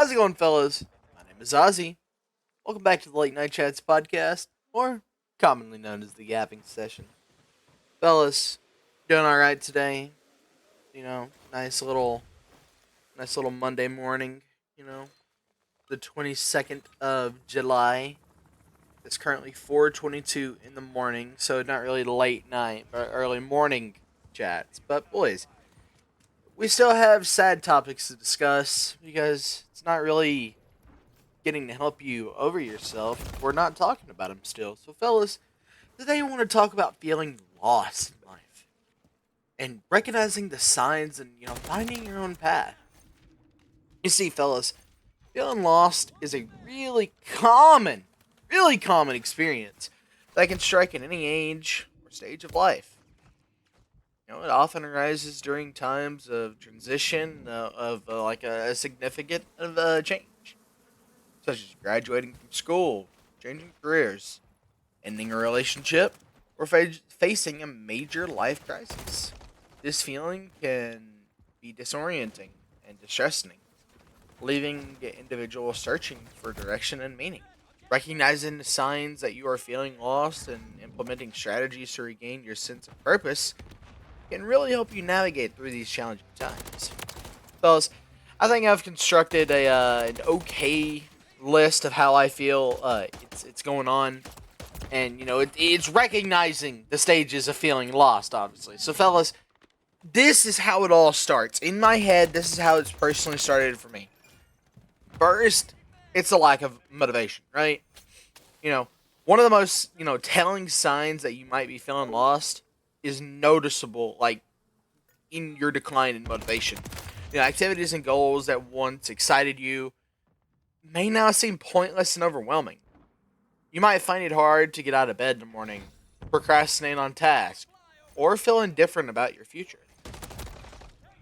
How's it going, fellas? My name is Ozzy. Welcome back to the Late Night Chats podcast, or commonly known as the Yapping Session. Fellas, doing alright today? Nice little Monday morning, the 22nd of July. It's currently 4:22 in the morning, so not really late night, but early morning chats. But boys, we still have sad topics to discuss because it's not really getting to help you over yourself. We're not talking about them still. So, fellas, today I want to talk about feeling lost in life and recognizing the signs and, finding your own path. You see, fellas, feeling lost is a really common experience that can strike at any age or stage of life. It often arises during times of transition of a significant change, such as graduating from school, changing careers, ending a relationship, or facing a major life crisis. This feeling can be disorienting and distressing, leaving the individual searching for direction and meaning. Recognizing the signs that you are feeling lost and implementing strategies to regain your sense of purpose can really help you navigate through these challenging times. Fellas, I think I've constructed an okay list of how I feel it's going on, and it's recognizing the stages of feeling lost, obviously. So, fellas, this is how it all starts. In my head, this is how it's personally started for me. First, it's a lack of motivation, right? One of the most, telling signs that you might be feeling lost is noticeable, in your decline in motivation. Activities and goals that once excited you may now seem pointless and overwhelming. You might find it hard to get out of bed in the morning, procrastinate on tasks, or feel indifferent about your future.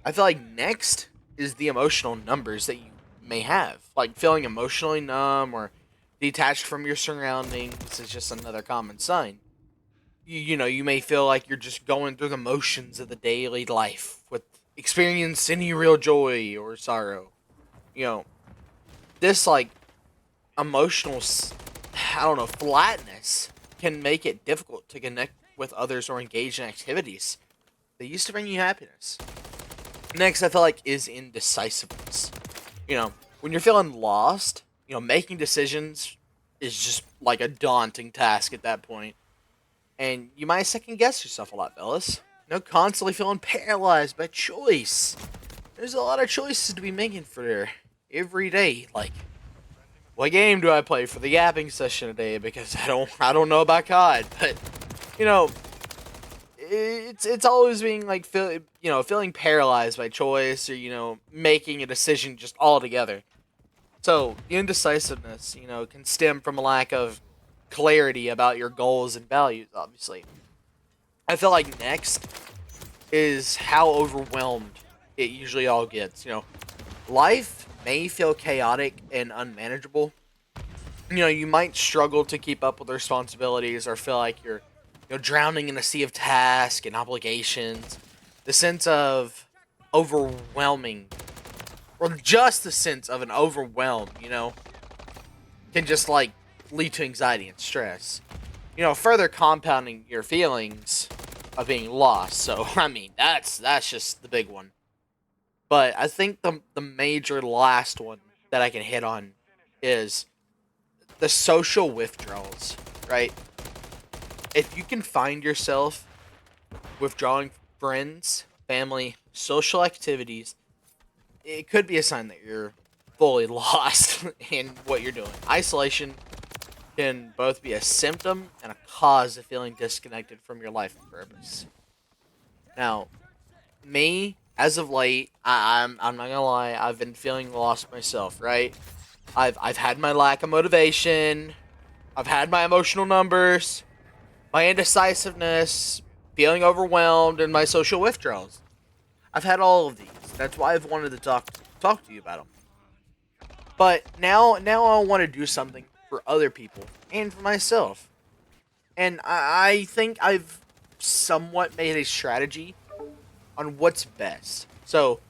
I feel like next is the emotional numbers that you may have, like feeling emotionally numb or detached from your surroundings. This is just another common sign. You may feel like you're just going through the motions of the daily life with experience any real joy or sorrow. This emotional, flatness can make it difficult to connect with others or engage in activities that used to bring you happiness. Next, I feel like is indecisiveness. When you're feeling lost, making decisions is just like a daunting task at that point. And you might second guess yourself a lot, fellas. Constantly feeling paralyzed by choice. There's a lot of choices to be making for every day. Like, what game do I play for the yapping session today? Because I don't know about COD, but it's always being feeling paralyzed by choice or making a decision just altogether. So indecisiveness, can stem from a lack of clarity about your goals and values, obviously. I feel like next is how overwhelmed it usually all gets. Life may feel chaotic and unmanageable. You might struggle to keep up with responsibilities or feel like you're drowning in a sea of tasks and obligations. The sense of overwhelming, or just the sense of an overwhelm, can just lead to anxiety and stress. Further compounding your feelings of being lost. So, that's just the big one. But I think the major last one that I can hit on is the social withdrawals, right? If you can find yourself withdrawing friends, family, social activities, it could be a sign that you're fully lost in what you're doing. Isolation can both be a symptom and a cause of feeling disconnected from your life and purpose. Now, me, as of late, I'm not gonna lie, I've been feeling lost myself, right? I've had my lack of motivation, I've had my emotional numbers, my indecisiveness, feeling overwhelmed, and my social withdrawals. I've had all of these. That's why I've wanted to talk to you about them. But now I want to do something for other people and for myself. And I think I've somewhat made a strategy on what's best. So,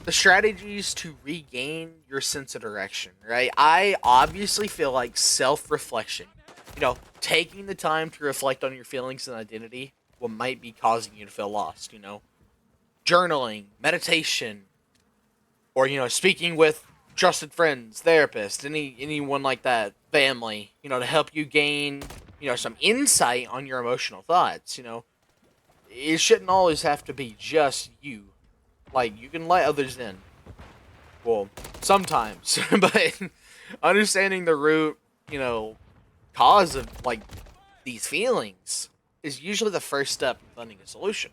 the strategies to regain your sense of direction, right? I obviously feel like self-reflection, taking the time to reflect on your feelings and identity, what might be causing you to feel lost, journaling, meditation, or, speaking with trusted friends, therapists, anyone like that, family, to help you gain, some insight on your emotional thoughts, It shouldn't always have to be just you. Like, you can let others in. Well, sometimes, but understanding the root, cause of like these feelings is usually the first step in finding a solution.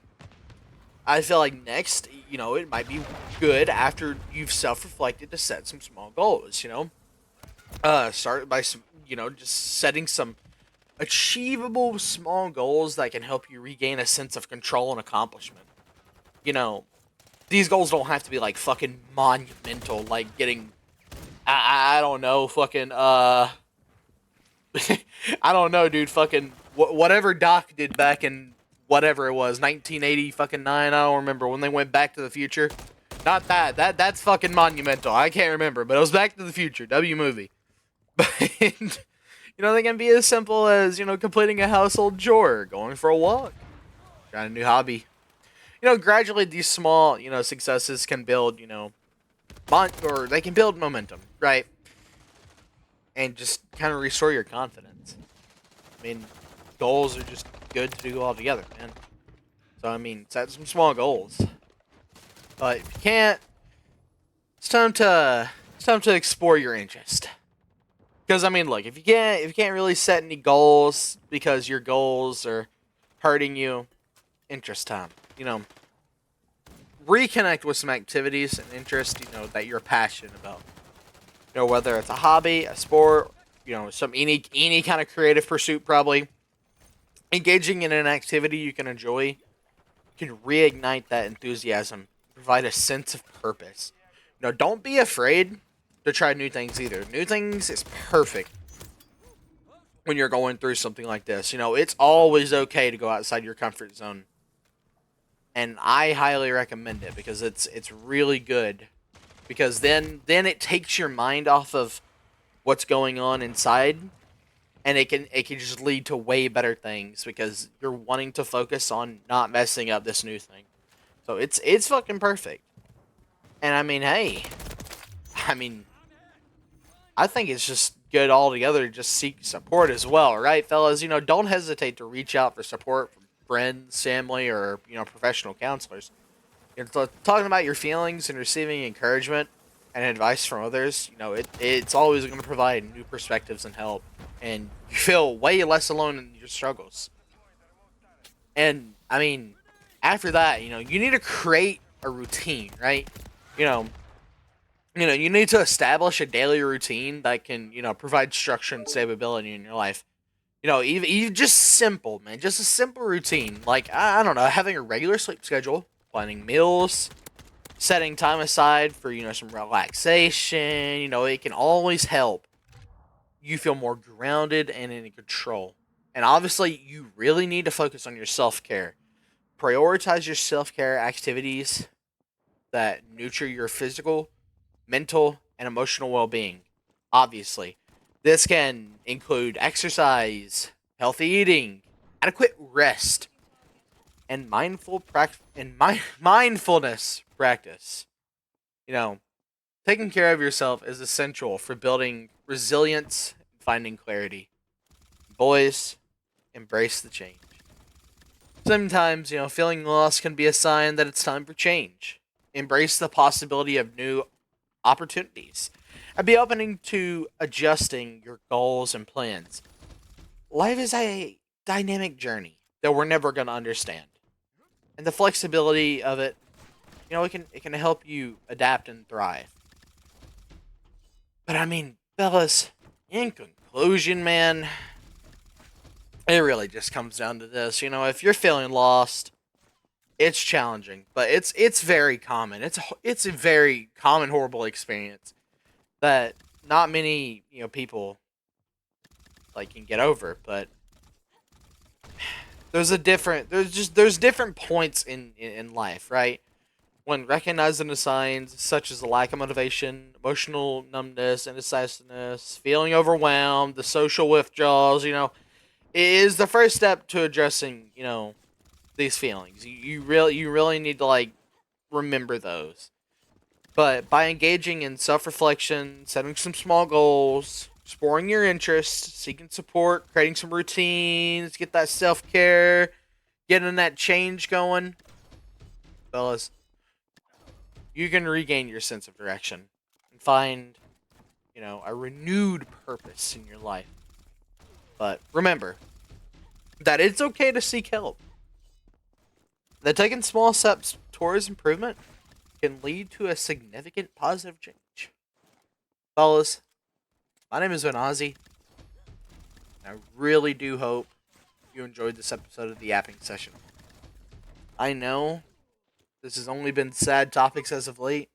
I feel like next, it might be good after you've self-reflected to set some small goals. Start by some, just setting some achievable small goals that can help you regain a sense of control and accomplishment. You know, these goals don't have to be like fucking monumental, like getting, I don't know, fucking, I don't know, dude, fucking, whatever Doc did back in, whatever it was, 1980 fucking 9, I don't remember, when they went Back to the Future. Not that's fucking monumental, I can't remember, but it was Back to the Future, W movie. But, they can be as simple as, completing a household chore, going for a walk, trying a new hobby. Gradually these small, successes can build, or they can build momentum, right? And just kind of restore your confidence. I mean, goals are just good to do all together, man. So, I mean, set some small goals. But if you can't, it's time to explore your interest. Because, I mean, look, if you can't really set any goals because your goals are hurting you, interest time. Reconnect with some activities and interests, that you're passionate about. Whether it's a hobby, a sport, some any kind of creative pursuit, probably. Engaging in an activity you can enjoy can reignite that enthusiasm, provide a sense of purpose. Don't be afraid to try new things either. New things is perfect when you're going through something like this. It's always okay to go outside your comfort zone. And I highly recommend it because it's really good. Because then it takes your mind off of what's going on inside, and it can just lead to way better things because you're wanting to focus on not messing up this new thing. So it's fucking perfect. And I mean, hey, I think it's just good altogether to just seek support as well, right, fellas? Don't hesitate to reach out for support from friends, family, or professional counselors. Talking about your feelings and receiving encouragement and advice from others, it's always going to provide new perspectives and help, and you feel way less alone in your struggles. And I mean, after that, you need to create a routine, right? You know, you need to establish a daily routine that can, provide structure and stability in your life. Even just simple, man, just a simple routine, like I don't know, having a regular sleep schedule, planning meals, setting time aside for, some relaxation, it can always help you feel more grounded and in control. And obviously, you really need to focus on your self-care. Prioritize your self-care activities that nurture your physical, mental, and emotional well-being. Obviously, this can include exercise, healthy eating, adequate rest, and mindfulness practice. Taking care of yourself is essential for building resilience and finding clarity. Boys, embrace the change. Sometimes, feeling lost can be a sign that it's time for change. Embrace the possibility of new opportunities and be open to adjusting your goals and plans. Life is a dynamic journey that we're never going to understand. And the flexibility of it, it can help you adapt and thrive. But I mean, fellas, in conclusion, man, it really just comes down to this. If you're feeling lost, it's challenging, but it's very common. It's a very common horrible experience that not many, people like can get over, but there's different points in life, right? When recognizing the signs such as the lack of motivation, emotional numbness, indecisiveness, feeling overwhelmed, the social withdrawals, it is the first step to addressing, these feelings. You really need to remember those. But by engaging in self-reflection, setting some small goals, exploring your interests, seeking support, creating some routines, get that self-care, getting that change going, fellas, you can regain your sense of direction and find, a renewed purpose in your life. But remember that it's okay to seek help. That taking small steps towards improvement can lead to a significant positive change. Fellas, my name has been Ozzy, and I really do hope you enjoyed this episode of the Yapping Session. I know this has only been sad topics as of late,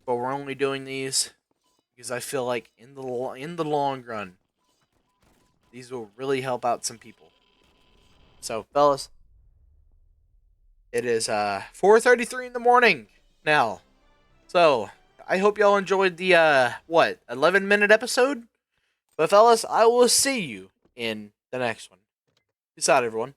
but we're only doing these because I feel like in the long run, these will really help out some people. So, fellas, it is 4:33 in the morning now. So, I hope y'all enjoyed the 11-minute episode. But fellas, I will see you in the next one. Peace out, everyone.